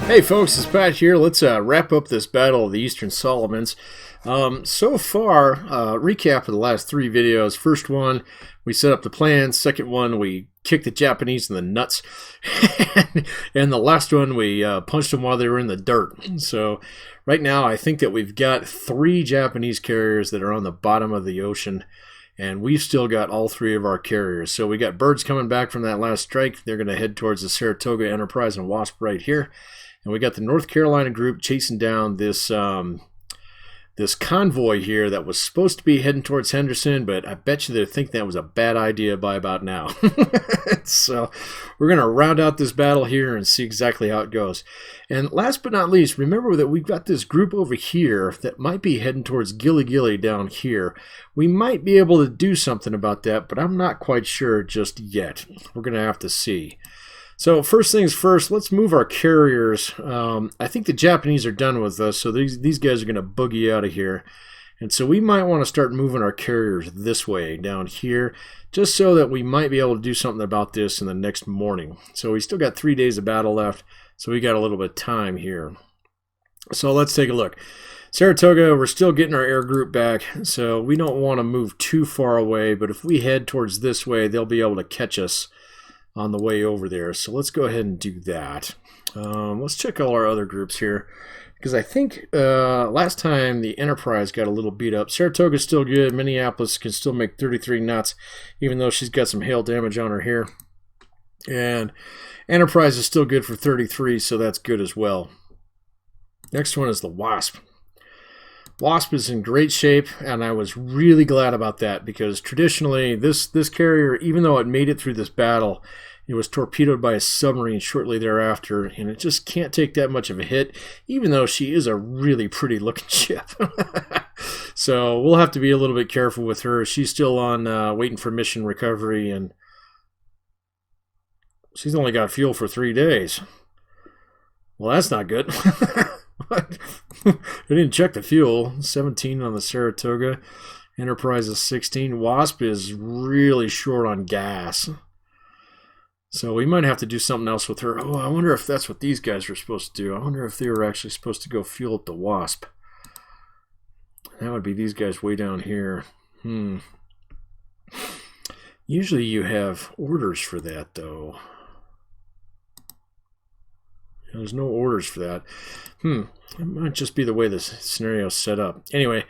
Hey folks, it's Pat here. Let's wrap up this Battle of the Eastern Solomons. So far, recap of the last three videos. First one, we set up the plan. Second one, we kicked the Japanese in the nuts. And the last one, we punched them while they were in the dirt. So right now, I think that we've got three Japanese carriers that are on the bottom of the ocean. And we've still got all three of our carriers. So we got birds coming back from that last strike. They're going to head towards the Saratoga, Enterprise, and Wasp right here. And we got the North Carolina group chasing down this this convoy here that was supposed to be heading towards Henderson, but I bet you they think that was a bad idea by about now. So we're going to round out this battle here and see exactly how it goes. And last but not least, remember that we've got this group over here that might be heading towards Gilly Gilly down here. We might be able to do something about that, but I'm not quite sure just yet. We're going to have to see. So first things first, let's move our carriers. I think the Japanese are done with us, so these guys are going to boogie out of here. And so we might want to start moving our carriers this way, down here, just so that we might be able to do something about this in the next morning. So we still got 3 days of battle left, so we got a little bit of time here. So let's take a look. Saratoga, we're still getting our air group back, so we don't want to move too far away, but if we head towards this way, they'll be able to catch us on the way over there. So let's go ahead and do that. Let's check all our other groups here, because I think last time the Enterprise got a little beat up. Saratoga's still good. Minneapolis can still make 33 knots, even though she's got some hail damage on her here. And Enterprise is still good for 33, so that's good as well. Next one is the Wasp. Wasp is in great shape, and I was really glad about that, because traditionally this carrier, even though it made it through this battle, it was torpedoed by a submarine shortly thereafter, and it just can't take that much of a hit, even though she is a really pretty looking ship. So we'll have to be a little bit careful with her. She's still on waiting for mission recovery, and she's only got fuel for 3 days. Well, that's not good. I didn't check the fuel. 17 on the Saratoga. Enterprise is 16. Wasp is really short on gas. So we might have to do something else with her. Oh, I wonder if that's what these guys were supposed to do. I wonder if they were actually supposed to go fuel up the Wasp. That would be these guys way down here. Usually you have orders for that, though. There's no orders for that. It might just be the way this scenario is set up. Anyway,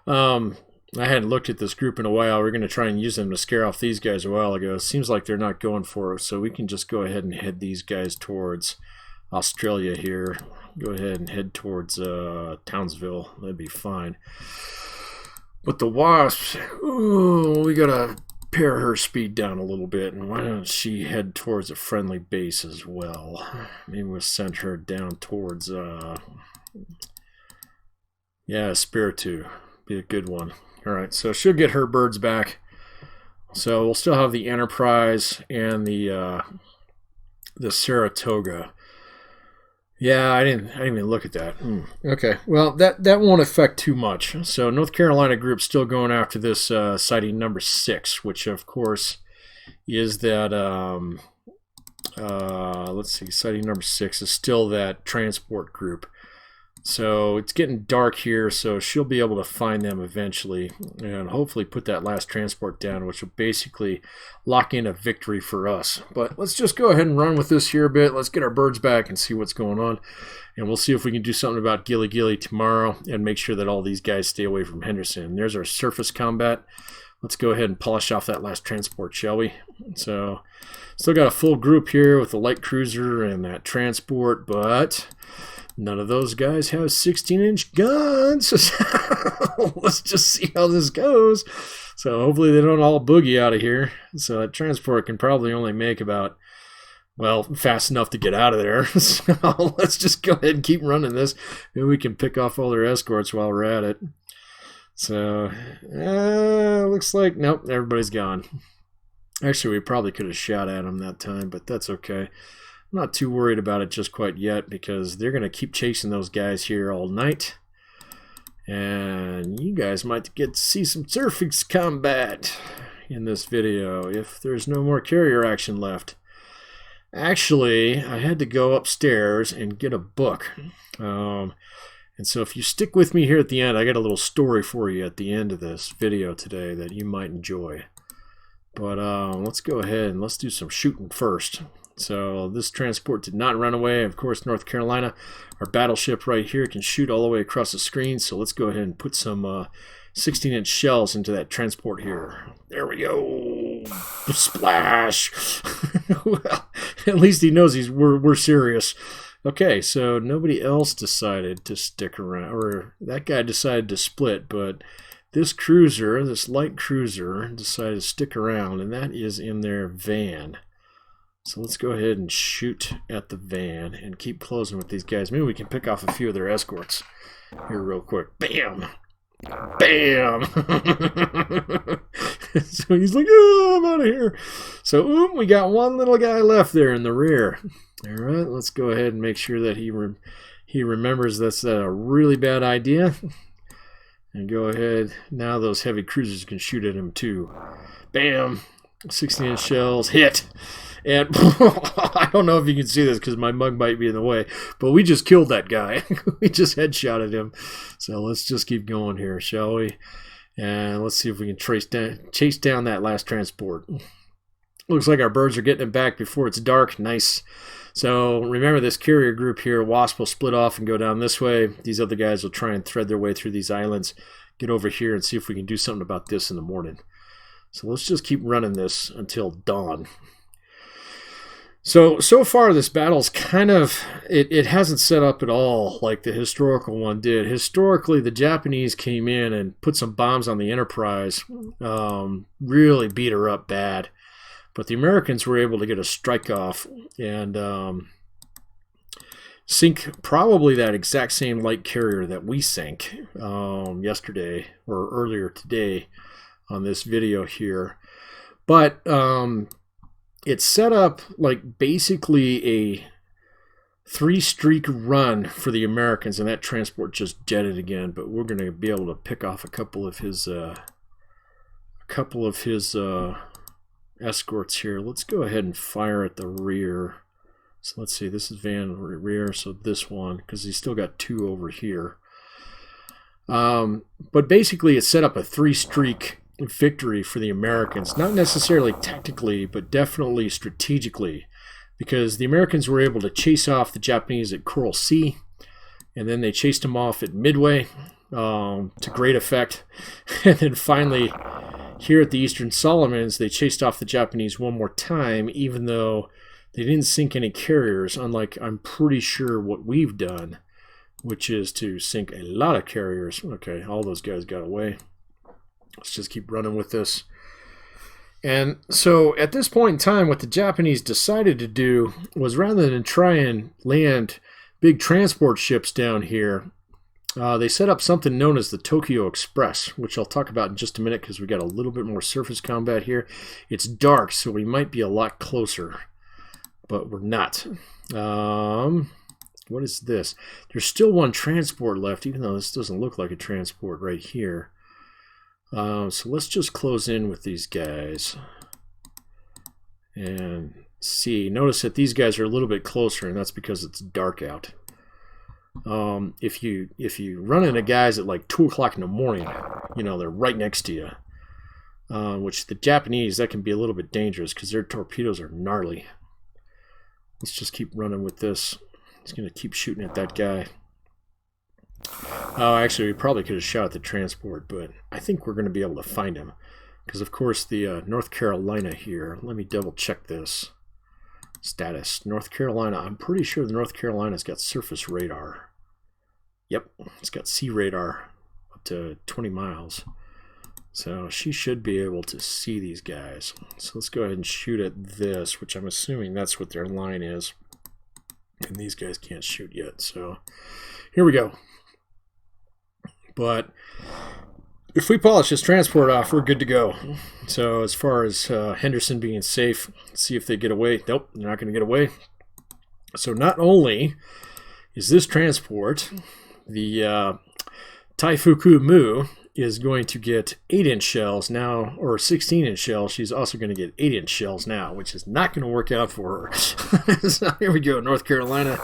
I hadn't looked at this group in a while. We're going to try and use them to scare off these guys a while ago. It seems like they're not going for us, so we can just go ahead and head these guys towards Australia here. Go ahead and head towards Townsville. That'd be fine. But the Wasps, ooh, we got to pare her speed down a little bit, and why don't she head towards a friendly base as well? Maybe we'll send her down towards Spiritu. Be a good one. Alright, so she'll get her birds back. So we'll still have the Enterprise and the Saratoga. Yeah, I didn't even look at that. Okay, well, that won't affect too much. So North Carolina group's still going after this sighting number 6, which of course is that, let's see, sighting number 6 is still that transport group. So it's getting dark here, so she'll be able to find them eventually and hopefully put that last transport down, which will basically lock in a victory for us. But let's just go ahead and run with this here a bit. Let's get our birds back and see what's going on. And we'll see if we can do something about Gilly Gilly tomorrow and make sure that all these guys stay away from Henderson. There's our surface combat. Let's go ahead and polish off that last transport, shall we? So still got a full group here with the light cruiser and that transport, but none of those guys have 16-inch guns. Let's just see how this goes. So hopefully they don't all boogie out of here. So that transport can probably only make about, well, fast enough to get out of there. So let's just go ahead and keep running this. Maybe we can pick off all their escorts while we're at it. So looks like, nope, everybody's gone. Actually, we probably could have shot at them that time, but that's okay. I'm not too worried about it just quite yet, because they're going to keep chasing those guys here all night. And you guys might get to see some surface combat in this video if there's no more carrier action left. Actually, I had to go upstairs and get a book. And so if you stick with me here at the end, I got a little story for you at the end of this video today that you might enjoy. But let's go ahead and let's do some shooting first. So this transport did not run away. Of course, North Carolina, our battleship right here can shoot all the way across the screen. So let's go ahead and put some 16-inch shells into that transport here. There we go. Splash. Well, at least he knows we're serious. Okay, so nobody else decided to stick around, or that guy decided to split, but this cruiser, this light cruiser, decided to stick around, and that is in their van. So let's go ahead and shoot at the van and keep closing with these guys. Maybe we can pick off a few of their escorts here real quick. Bam! Bam! So he's like, oh, I'm out of here. So we got one little guy left there in the rear. All right, let's go ahead and make sure that he remembers that's a really bad idea. And go ahead. Now those heavy cruisers can shoot at him too. Bam! 16-inch shells hit. And I don't know if you can see this because my mug might be in the way, but we just killed that guy. We just headshotted him. So let's just keep going here, shall we? And let's see if we can chase down that last transport. Looks like our birds are getting it back before it's dark. Nice. So remember this carrier group here, Wasp will split off and go down this way. These other guys will try and thread their way through these islands, get over here and see if we can do something about this in the morning. So let's just keep running this until dawn. So far this battle's kind of, it hasn't set up at all like the historical one did. Historically, the Japanese came in and put some bombs on the Enterprise, really beat her up bad. But the Americans were able to get a strike off and sink probably that exact same light carrier that we sank yesterday or earlier today on this video here. But it's set up like basically a 3-streak run for the Americans, and that transport just jetted again. But we're going to be able to pick off a couple of his escorts here. Let's go ahead and fire at the rear. So let's see, this is van rear, so this one, because he's still got 2 over here. But basically it set up a 3-streak victory for the Americans, not necessarily tactically, but definitely strategically, because the Americans were able to chase off the Japanese at Coral Sea, and then they chased them off at Midway to great effect. And then finally here at the Eastern Solomons, they chased off the Japanese one more time, even though they didn't sink any carriers, unlike I'm pretty sure what we've done, which is to sink a lot of carriers. Okay, all those guys got away. Let's just keep running with this. And so at this point in time, what the Japanese decided to do was, rather than try and land big transport ships down here, they set up something known as the Tokyo Express, which I'll talk about in just a minute because we got a little bit more surface combat here. It's dark, so we might be a lot closer, but we're not. What is this? There's still one transport left, even though this doesn't look like a transport right here. So let's just close in with these guys and see. Notice that these guys are a little bit closer, and that's because it's dark out. If you run into guys at like 2 o'clock in the morning, you know, they're right next to you, which the Japanese, that can be a little bit dangerous because their torpedoes are gnarly. Let's just keep running with this. It's going to keep shooting at that guy. Oh, actually, we probably could have shot at the transport, but I think we're going to be able to find him. Because, of course, the North Carolina here, let me double check this. Status, North Carolina. I'm pretty sure the North Carolina's got surface radar. Yep, it's got sea radar up to 20 miles. So she should be able to see these guys. So let's go ahead and shoot at this, which I'm assuming that's what their line is. And these guys can't shoot yet, so here we go. But if we polish this transport off, we're good to go. So as far as Henderson being safe, let's see if they get away. Nope, they're not going to get away. So not only is this transport, the Taifuku Mu, is going to get 8-inch shells now, or 16-inch shells. She's also going to get 8-inch shells now, which is not going to work out for her. So here we go, North Carolina,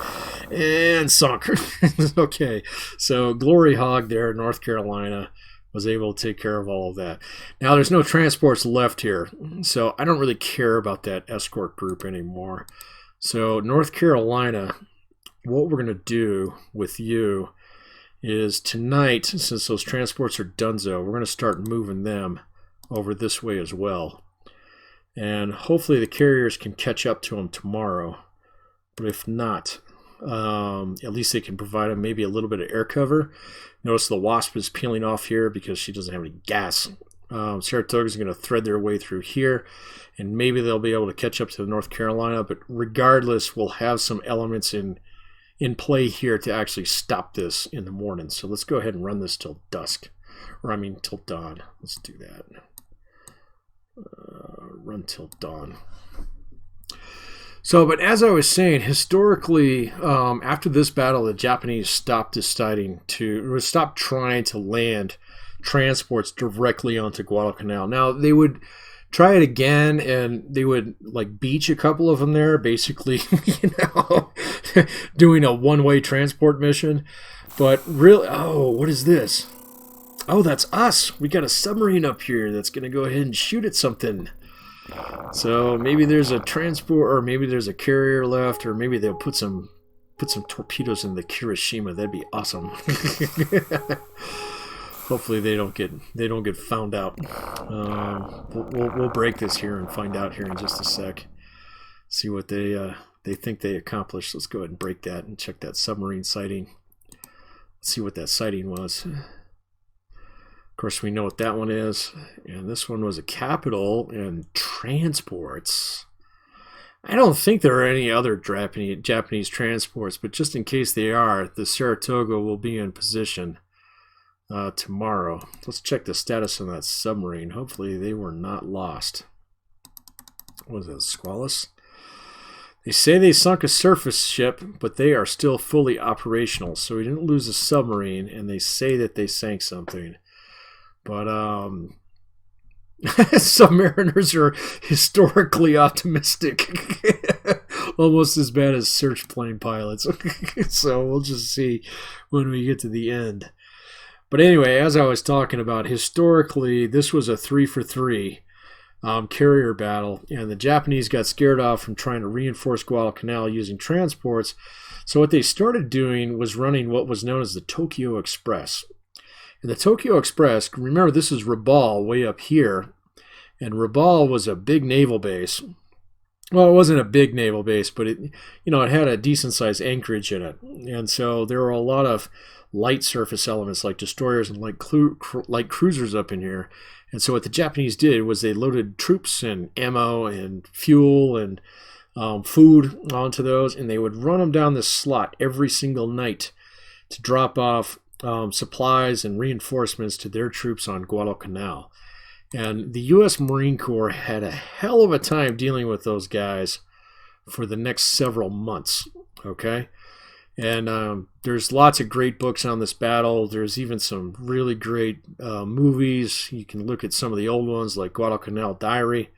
and sunk. Okay, so Glory Hog there, North Carolina, was able to take care of all of that. Now there's no transports left here, so I don't really care about that escort group anymore. So North Carolina, what we're going to do with you is tonight, since those transports are donezo, we're going to start moving them over this way as well. And hopefully the carriers can catch up to them tomorrow. But if not, at least they can provide them maybe a little bit of air cover. Notice the Wasp is peeling off here because she doesn't have any gas. Saratoga is going to thread their way through here, and maybe they'll be able to catch up to North Carolina. But regardless, we'll have some elements in play here to actually stop this in the morning. So let's go ahead and run this till dusk, or I mean till dawn. Let's do that. Run till dawn. So, but as I was saying, historically, after this battle, the Japanese stopped trying to land transports directly onto Guadalcanal. Now, they would try it again, and they would like beach a couple of them there, basically, doing a one-way transport mission. But really, oh, what is this? Oh, that's us. We got a submarine up here that's going to go ahead and shoot at something. So maybe there's a transport, or maybe there's a carrier left, or maybe they'll put some torpedoes in the Kirishima. That'd be awesome. Hopefully they don't get found out. We'll break this here and find out here in just a sec. See what they think they accomplished. Let's go ahead and break that and check that submarine sighting. Let's see what that sighting was. Of course, we know what that one is. And this one was a capital and transports. I don't think there are any other Japanese transports, but just in case they are, the Saratoga will be in position tomorrow. Let's check the status on that submarine. Hopefully they were not lost. What is that, Squalus? They say they sunk a surface ship, but they are still fully operational. So we didn't lose a submarine, and they say that they sank something. But submariners are historically optimistic. Almost as bad as search plane pilots. So we'll just see when we get to the end. But anyway, as I was talking about, historically, this was a 3-for-3 carrier battle, and the Japanese got scared off from trying to reinforce Guadalcanal using transports. So what they started doing was running what was known as the Tokyo Express. And the Tokyo Express, remember this is Rabaul way up here, and Rabaul was a big naval base. Well, it wasn't a big naval base, but it had a decent-sized anchorage in it. And so there were a lot of light surface elements like destroyers and light cruisers up in here. And so what the Japanese did was they loaded troops and ammo and fuel and food onto those, and they would run them down this slot every single night to drop off supplies and reinforcements to their troops on Guadalcanal. And the U.S. Marine Corps had a hell of a time dealing with those guys for the next several months, okay? And there's lots of great books on this battle. There's even some really great movies. You can look at some of the old ones like Guadalcanal Diary,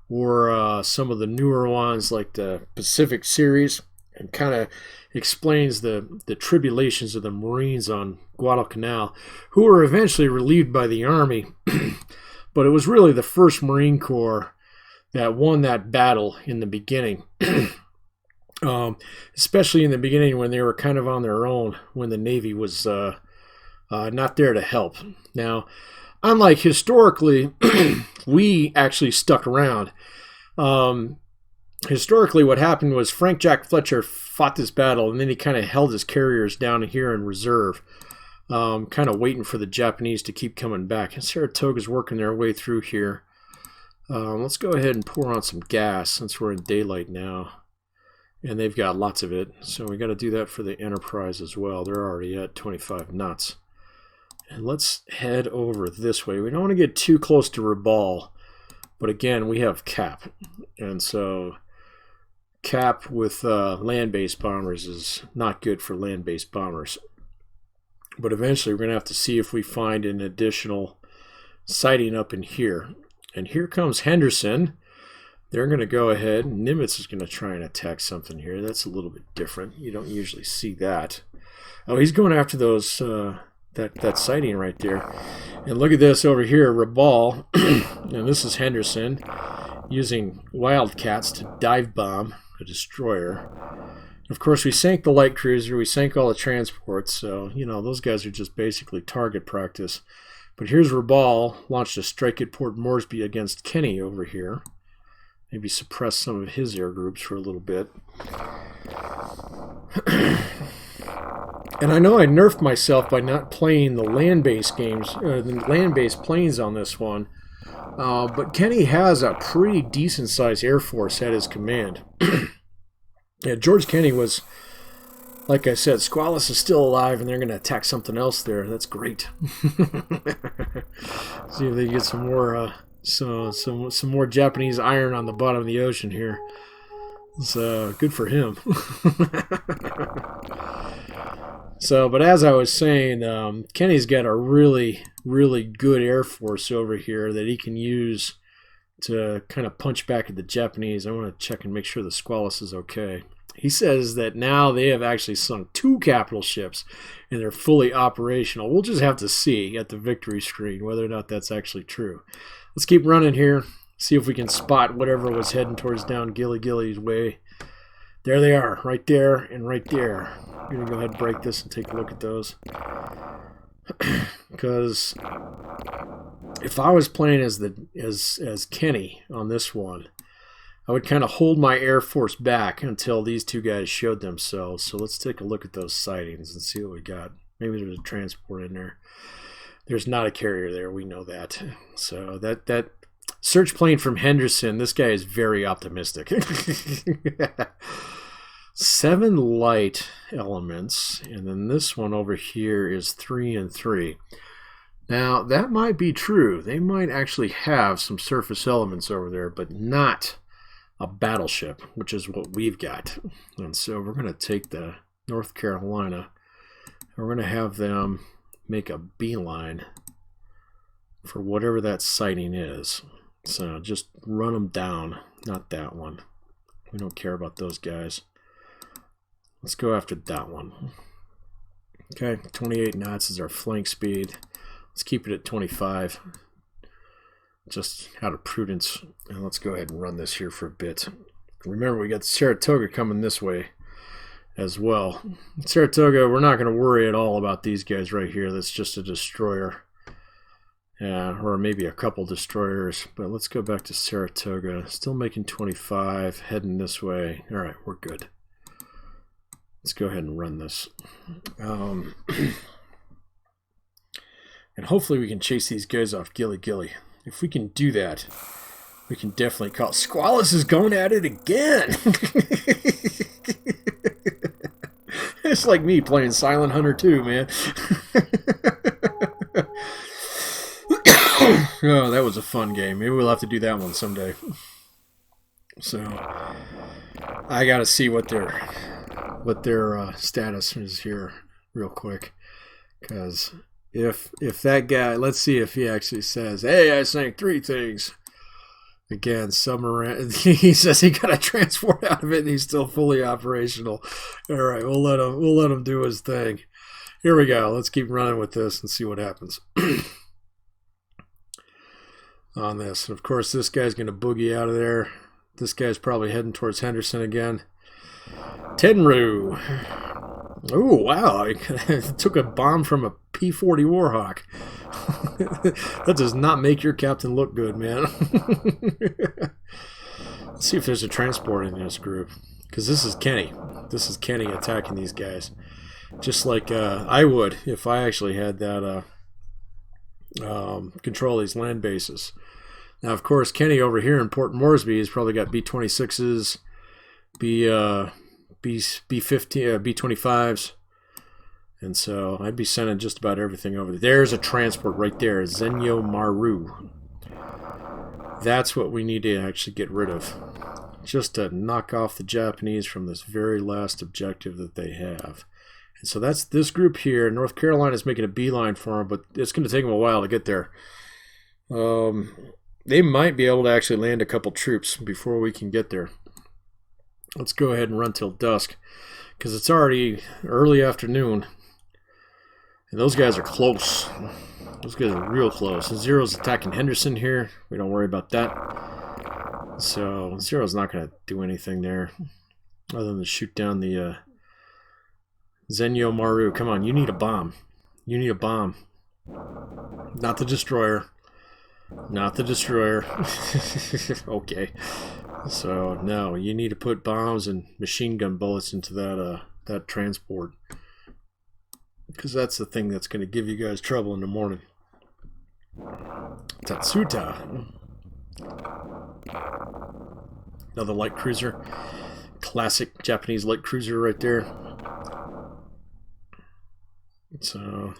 or some of the newer ones like the Pacific series, and kind of explains the tribulations of the Marines on Guadalcanal, who were eventually relieved by the Army. But it was really the 1st Marine Corps that won that battle in the beginning. Especially in the beginning when they were kind of on their own, when the Navy was not there to help. Now, unlike historically, we actually stuck around. Historically, what happened was Frank Jack Fletcher fought this battle, and then he kind of held his carriers down here in reserve, kind of waiting for the Japanese to keep coming back. And Saratoga's working their way through here. Let's go ahead and pour on some gas since we're in daylight now. And they've got lots of it, so we got to do that for the Enterprise as well. They're already at 25 knots. And let's head over this way. We don't want to get too close to Rabaul, but again, we have Cap. And so Cap with land-based bombers is not good for land-based bombers. But eventually we're going to have to see if we find an additional sighting up in here. And here comes Henderson. They're going to go ahead. Nimitz is going to try and attack something here. That's a little bit different. You don't usually see that. Oh, he's going after those that sighting right there. And look at this over here, Rabal. And this is Henderson using Wildcats to dive bomb a destroyer. Of course, we sank the light cruiser. We sank all the transports. So, you know, those guys are just basically target practice. But here's Rabal. Launched a strike at Port Moresby against Kenny over here. Maybe suppress some of his air groups for a little bit. And I know I nerfed myself by not playing the land-based games, the land-based planes on this one. But Kenny has a pretty decent-sized Air Force at his command. Yeah, George Kenny was, like I said, Squalus is still alive, and they're going to attack something else there. That's great. See if they get some more, some more Japanese iron on the bottom of the ocean here. It's good for him. So, but as I was saying, Kenny's got a really, really good Air Force over here that he can use to kind of punch back at the Japanese. I want to check and make sure the Squalus is okay. He says that now they have actually sunk 2 capital ships and they're fully operational. We'll just have to see at the victory screen whether or not that's actually true. Let's keep running here, see if we can spot whatever was heading towards down Gilly's way. There they are, right there and right there. I'm going to go ahead and break this and take a look at those. Because if I was playing as Kenny on this one, I would kind of hold my Air Force back until these 2 guys showed themselves. So let's take a look at those sightings and see what we got. Maybe there's a transport in there. There's not a carrier there. We know that. So that search plane from Henderson, this guy is very optimistic. 7 light elements. And then this one over here is 3 and 3. Now, that might be true. They might actually have some surface elements over there, but not a battleship, which is what we've got. And so we're going to take the North Carolina, and we're going to have them make a beeline for whatever that sighting is. So just run them down, not that one. We don't care about those guys. Let's go after that one. Okay, 28 knots is our flank speed. Let's keep it at 25. Just out of prudence. And let's go ahead and run this here for a bit. Remember, we got Saratoga coming this way as well. Saratoga, we're not going to worry at all about these guys right here. That's just a destroyer. Yeah, or maybe a couple destroyers. But let's go back to Saratoga. Still making 25, heading this way. All right, we're good. Let's go ahead and run this. And hopefully we can chase these guys off Gilly. If we can do that, we can definitely call. Squalus is going at it again. It's like me playing Silent Hunter 2, man. Oh, that was a fun game. Maybe we'll have to do that one someday. So, I gotta see what their status is here real quick, because if that guy, let's see if he actually says, "Hey, I sank 3 things." Again, submarine. He says he got a transport out of it, and he's still fully operational. All right, we'll let him do his thing. Here we go. Let's keep running with this and see what happens on this. And of course, this guy's going to boogie out of there. This guy's probably heading towards Henderson again. Tenru. Oh, wow. I took a bomb from a P-40 Warhawk. That does not make your captain look good, man. Let's see if there's a transport in this group. Because this is Kenny. This is Kenny attacking these guys. Just like I would if I actually had that control these land bases. Now, of course, Kenny over here in Port Moresby has probably got B-26s, B-15, B-25s. And so I'd be sending just about everything over there. There's a transport right there, Zenyo Maru. That's what we need to actually get rid of. Just to knock off the Japanese from this very last objective that they have. And so that's this group here. North Carolina's making a beeline for them, but it's going to take them a while to get there. They might be able to actually land a couple troops before we can get there. Let's go ahead and run till dusk, because it's already early afternoon. And those guys are close. Those guys are real close. And Zero's attacking Henderson here. We don't worry about that. So Zero's not going to do anything there other than shoot down the Zenyo Maru. Come on, you need a bomb. You need a bomb. Not the destroyer. Not the destroyer. Okay. So, no, you need to put bombs and machine gun bullets into that transport. Because that's the thing that's going to give you guys trouble in the morning. Tatsuta. Another light cruiser. Classic Japanese light cruiser right there. So,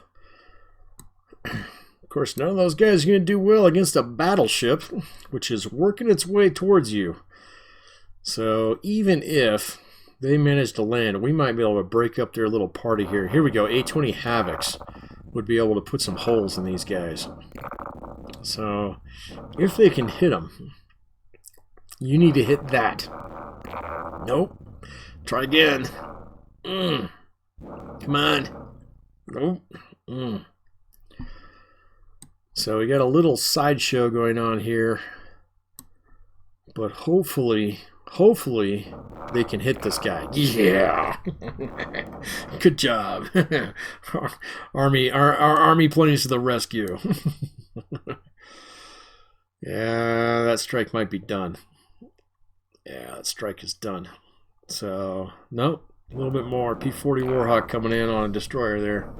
of course, none of those guys are going to do well against a battleship, which is working its way towards you. So, even if they manage to land, we might be able to break up their little party here. Here we go. A-20 Havocs would be able to put some holes in these guys. So, if they can hit them, you need to hit that. Nope. Try again. Come on. Nope. So we got a little sideshow going on here. But hopefully they can hit this guy. Yeah. Good job. Our army planes to the rescue. Yeah, that strike might be done. Yeah, that strike is done. So, nope. A little bit more. P-40 Warhawk coming in on a destroyer there.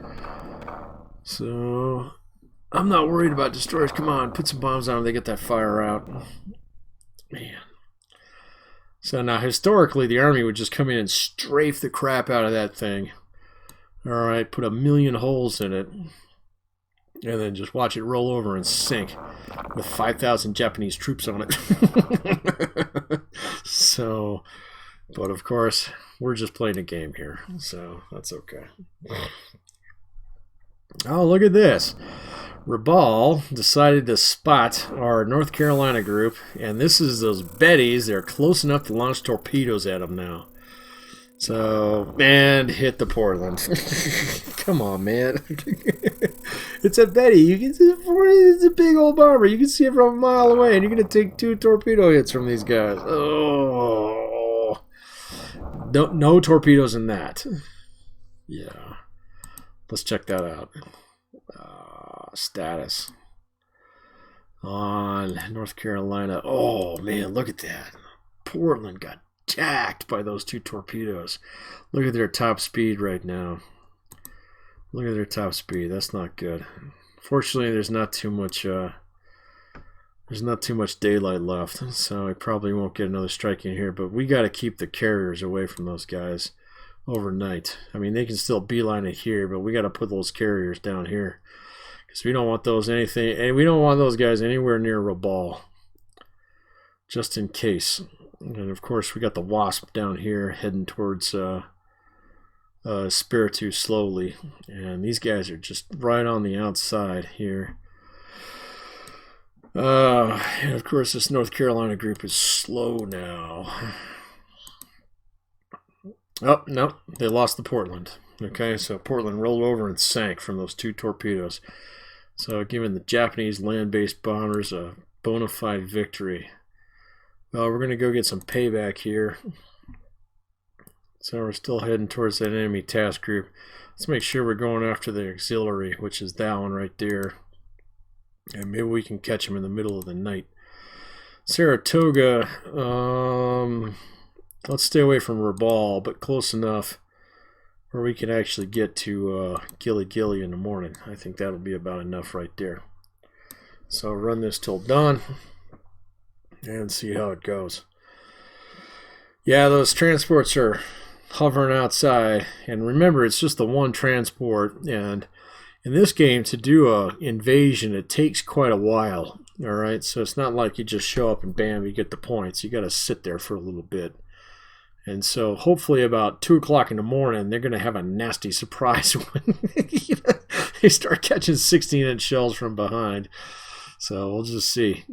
So, I'm not worried about destroyers. Come on, put some bombs on them. They get that fire out. Man. So now, historically, the Army would just come in and strafe the crap out of that thing. Alright, put a million holes in it. And then just watch it roll over and sink with 5,000 Japanese troops on it. So, but of course, we're just playing a game here. So, that's okay. Oh, look at this. Rabaul decided to spot our North Carolina group, and this is those Bettys. They're close enough to launch torpedoes at them now. So, and hit the Portland. Come on, man. It's a Betty. You can see it's a big old bomber. You can see it from a mile away, and you're going to take 2 torpedo hits from these guys. Oh. No torpedoes in that. Yeah. Let's check that out. Status on North Carolina. Oh, man, look at that. Portland got jacked by those 2 torpedoes. Look at their top speed right now. Look at their top speed. That's not good. Fortunately, there's not too much daylight left, so I probably won't get another strike in here, but we got to keep the carriers away from those guys overnight. I mean, they can still beeline it here, but we got to put those carriers down here because we don't want those guys anywhere near Rabaul, just in case. And of course, we got the Wasp down here heading towards Spiritu slowly, and these guys are just right on the outside here. And of course, this North Carolina group is slow now. Oh, no, they lost the Portland. Okay, so Portland rolled over and sank from those 2 torpedoes. So giving the Japanese land-based bombers a bona fide victory. Well, we're going to go get some payback here. So we're still heading towards that enemy task group. Let's make sure we're going after the auxiliary, which is that one right there. And maybe we can catch them in the middle of the night. Saratoga, let's stay away from Rabaul, but close enough where we can actually get to Gilly Gilly in the morning. I think that'll be about enough right there. So run this till dawn and see how it goes. Yeah, those transports are hovering outside, and remember, it's just the one transport, and in this game, to do a invasion, it takes quite a while. All right, so it's not like you just show up and bam, you get the points. You got to sit there for a little bit, And so hopefully about 2 o'clock in the morning, they're going to have a nasty surprise when they start catching 16-inch shells from behind. So we'll just see.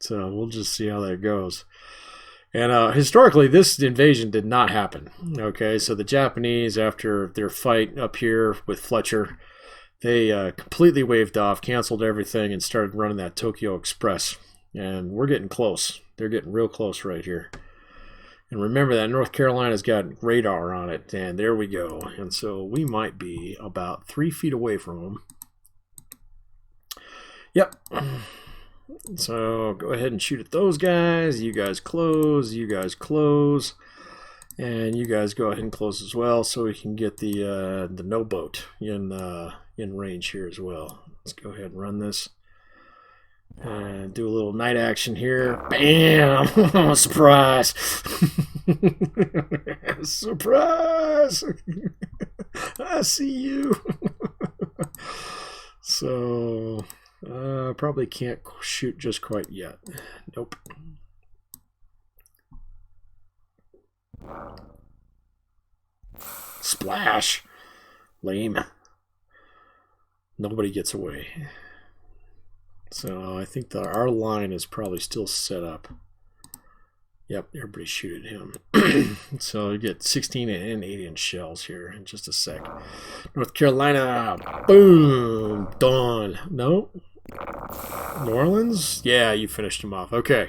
So we'll just see how that goes. And historically, this invasion did not happen. Okay, so the Japanese, after their fight up here with Fletcher, they completely waved off, canceled everything, and started running that Tokyo Express. And we're getting close. They're getting real close right here. And remember that North Carolina's got radar on it, and there we go. And so we might be about 3 feet away from them. Yep. So go ahead and shoot at those guys. You guys close. You guys close. And you guys go ahead and close as well, so we can get the no boat in range here as well. Let's go ahead and run this. And do a little night action here. Bam! Surprise! Surprise! I see you. So, probably can't shoot just quite yet. Nope. Splash! Lame. Nobody gets away. So I think our line is probably still set up. Yep, everybody shoot at him. So you get 16 and 8-inch shells here in just a sec. North Carolina, boom, done. No? New Orleans? Yeah, you finished him off. Okay,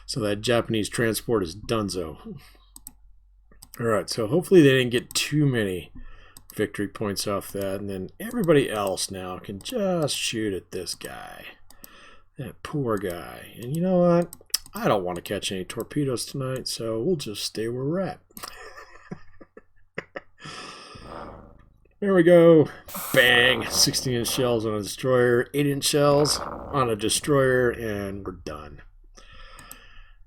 so that Japanese transport is donezo. All right, so hopefully they didn't get too many victory points off that. And then everybody else now can just shoot at this guy. That poor guy. And you know what? I don't want to catch any torpedoes tonight, so we'll just stay where we're at. There we go. Bang. 16-inch shells on a destroyer. 8-inch shells on a destroyer, and we're done.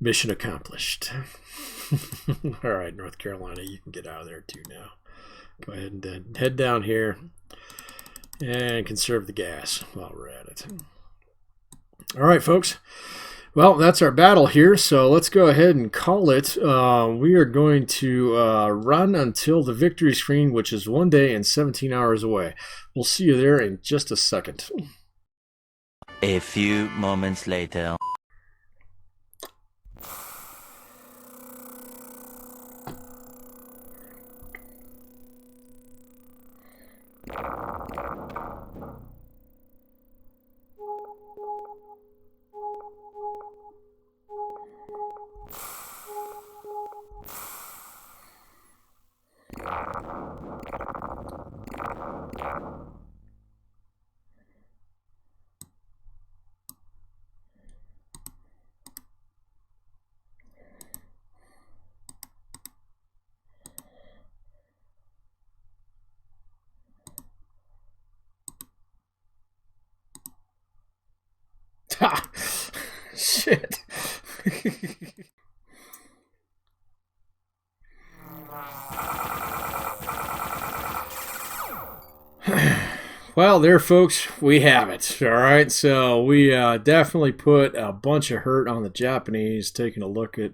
Mission accomplished. All right, North Carolina, you can get out of there too now. Go ahead and head down here and conserve the gas while we're at it. All right, folks. Well, that's our battle here, so let's go ahead and call it. We are going to run until the victory screen, which is 1 day and 17 hours away. We'll see you there in just a second. A few moments later. Ha! Shit. Well, there, folks, we have it. All right, so we definitely put a bunch of hurt on the Japanese. Taking a look at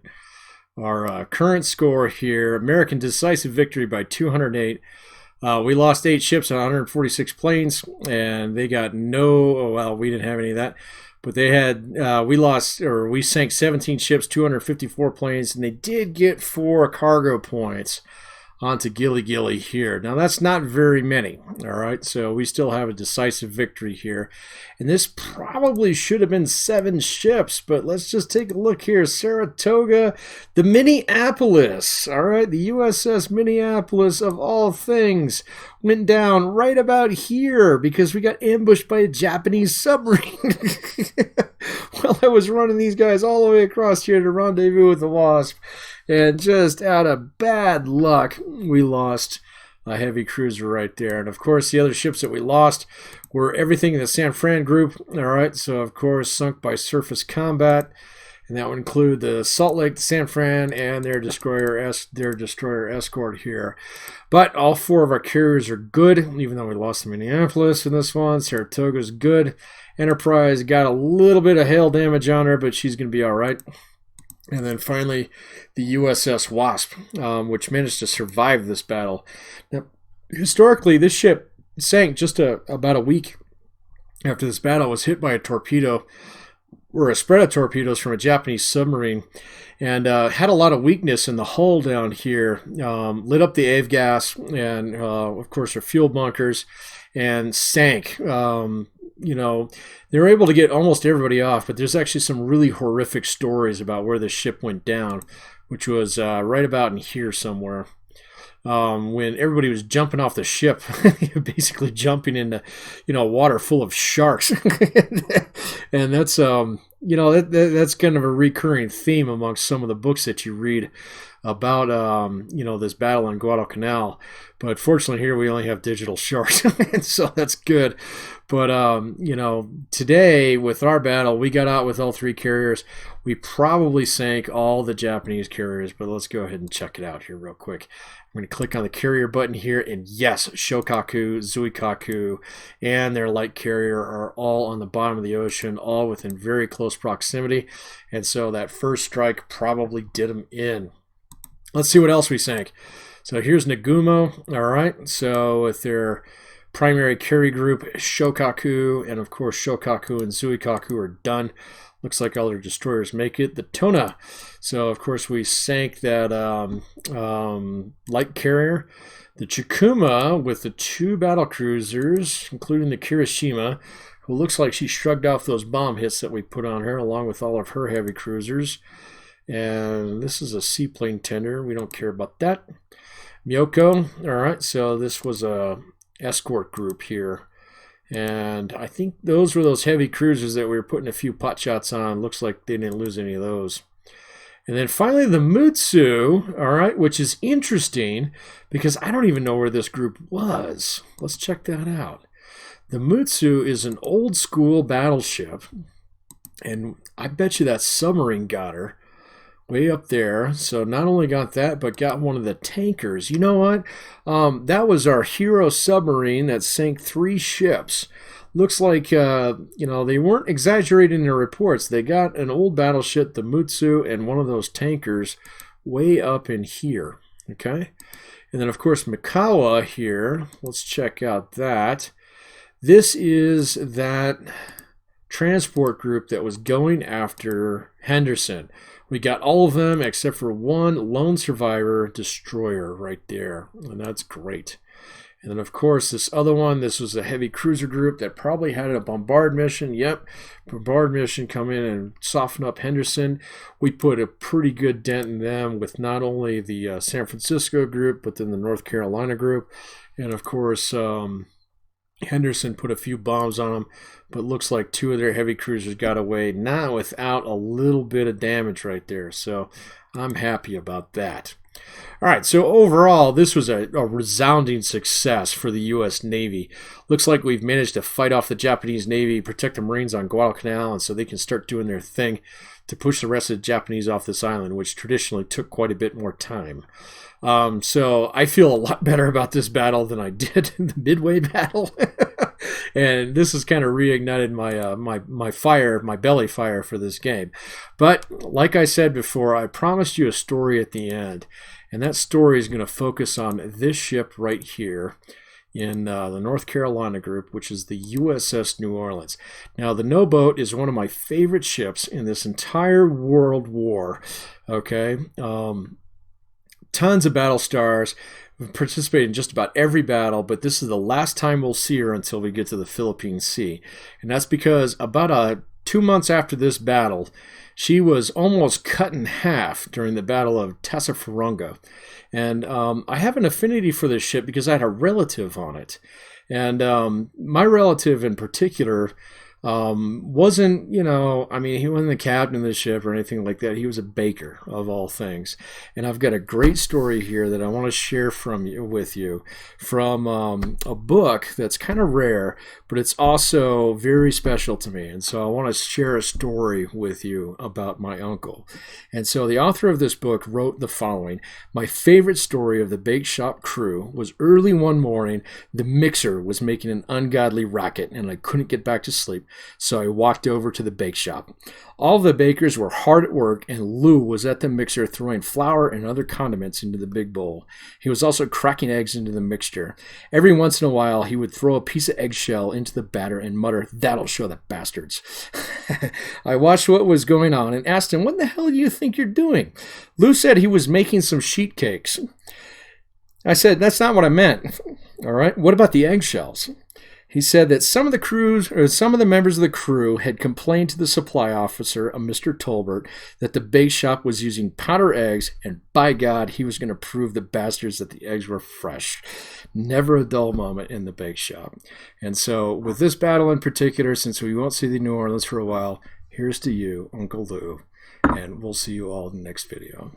our current score here. American decisive victory by 208. We lost 8 ships on 146 planes, and they got no, well, we didn't have any of that. But they had, we sank 17 ships, 254 planes, and they did get 4 cargo points onto Gilly Gilly here. Now, that's not very many, all right? So we still have a decisive victory here. And this probably should have been 7 ships, but let's just take a look here. Saratoga, the Minneapolis, all right? The USS Minneapolis, of all things, went down right about here because we got ambushed by a Japanese submarine. Well, I was running these guys all the way across here to rendezvous with the Wasp. And just out of bad luck, we lost a heavy cruiser right there. And, of course, the other ships that we lost were everything in the San Fran group. All right, so, of course, sunk by surface combat. And that would include the Salt Lake, the San Fran, and their destroyer escort here. But all 4 of our carriers are good, even though we lost the Minneapolis in this one. Saratoga's good. Enterprise got a little bit of hail damage on her, but she's going to be all right. And then finally, the USS Wasp, which managed to survive this battle. Now, historically, this ship sank just about a week after this battle. Was hit by a torpedo or a spread of torpedoes from a Japanese submarine, and had a lot of weakness in the hull down here. Lit up the Aweigh gas and, of course, their fuel bunkers, and sank. They were able to get almost everybody off, but there's actually some really horrific stories about where the ship went down, which was right about in here somewhere. When everybody was jumping off the ship, basically jumping into, water full of sharks. And that's, that's kind of a recurring theme amongst some of the books that you read about, this battle on Guadalcanal. But fortunately here we only have digital sharks, and so that's good. But, today with our battle, we got out with all three carriers. We probably sank all the Japanese carriers, but let's go ahead and check it out here real quick. I'm going to click on the carrier button here, and yes, Shokaku, Zuikaku, and their light carrier are all on the bottom of the ocean, all within very close proximity. And so that first strike probably did them in. Let's see what else we sank. So here's Nagumo. All right, so with their primary carry group, Shokaku, and of course Shokaku and Zuikaku are done. Looks like all their destroyers make it. The Tona. So, of course, we sank that light carrier. The Chikuma with the two battle cruisers, including the Kirishima, who looks like she shrugged off those bomb hits that we put on her, along with all of her heavy cruisers. And this is a seaplane tender. We don't care about that. Myoko. All right, so this was a escort group here. And I think those were those heavy cruisers that we were putting a few pot shots on. Looks like they didn't lose any of those. And then finally the Mutsu, all right, which is interesting because I don't even know where this group was. Let's check that out. The Mutsu is an old school battleship, and I bet you that submarine got her way up there. So not only got that, but got one of the tankers. You know what? That was our hero submarine that sank 3 ships. Looks like, they weren't exaggerating their reports. They got an old battleship, the Mutsu, and one of those tankers way up in here. Okay? And then, of course, Mikawa here. Let's check out that. This is that transport group that was going after Henderson. We got all of them except for one lone survivor destroyer right there, and that's great. And then, of course, this other one, this was a heavy cruiser group that probably had a bombard mission. Yep, bombard mission, come in and soften up Henderson. We put a pretty good dent in them with not only the San Francisco group, but then the North Carolina group. And, of course, Henderson put a few bombs on them, but looks like 2 of their heavy cruisers got away, not without a little bit of damage right there. So I'm happy about that. All right, so overall, this was a resounding success for the U.S. Navy. Looks like we've managed to fight off the Japanese Navy, protect the Marines on Guadalcanal, and so they can start doing their thing to push the rest of the Japanese off this island, which traditionally took quite a bit more time. So I feel a lot better about this battle than I did in the Midway battle. And this has kind of reignited my belly fire for this game. But like I said before, I promised you a story at the end. And that story is going to focus on this ship right here in the North Carolina group, which is the USS New Orleans. Now, the No Boat is one of my favorite ships in this entire World War. Okay? Tons of battle stars. We've participated in just about every battle, but this is the last time we'll see her until we get to the Philippine Sea. And that's because about 2 months after this battle, she was almost cut in half during the Battle of Tassafaronga. And I have an affinity for this ship because I had a relative on it. And my relative in particular wasn't, he wasn't the captain of the ship or anything like that. He was a baker, of all things. And I've got a great story here that I want to share with you from a book that's kind of rare, but it's also very special to me. And so I want to share a story with you about my uncle. And so the author of this book wrote the following: "My favorite story of the bake shop crew was early one morning, the mixer was making an ungodly racket and I couldn't get back to sleep. so I walked over to the bake shop. All the bakers were hard at work, and Lou was at the mixer throwing flour and other condiments into the big bowl. He was also cracking eggs into the mixture. Every once in a while, he would throw a piece of eggshell into the batter and mutter, "That'll show the bastards." I watched what was going on and asked him, "What the hell do you think you're doing?" Lou said he was making some sheet cakes. I said, "That's not what I meant." "All right, what about the eggshells?" He said that some of the members of the crew had complained to the supply officer, a Mr. Tolbert, that the bake shop was using powder eggs, and by God, he was going to prove the bastards that the eggs were fresh. Never a dull moment in the bake shop. And so, with this battle in particular, since we won't see the New Orleans for a while, here's to you, Uncle Lou, and we'll see you all in the next video.